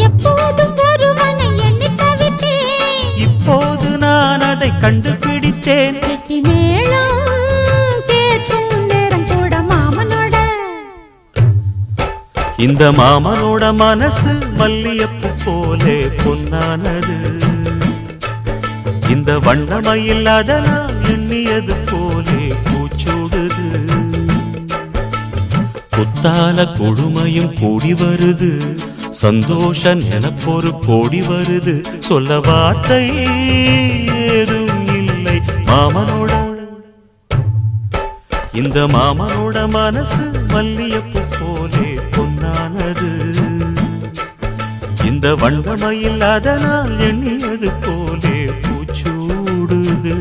எப்போதும் ஒருவனை எண்ணி தவித்தேன், இப்போது நான் அதை கண்டுபிடித்தேன். கெட்டி மேளம் கேட்கும் நேரம் கூட மாமனோட. இந்த மாமனோட மனசு மல்லியப்பு போலே பொன்னானது. இந்த வண்ணமயில் அதனால் எண்ணியது போலே பூச்சூடுது. புத்தால கொடுமையும் கூடி வருது, சந்தோஷ நினப்பொரு கோடி வருது. சொல்ல வார்த்தை ஏதும் இல்லை மாமனோட. இந்த மாமனோட மனசு மல்லியப்பு போலே பொன்னானது. இந்த வண்ணமயில் அதனால் எண்ணியது போலே பூச்சூடுது.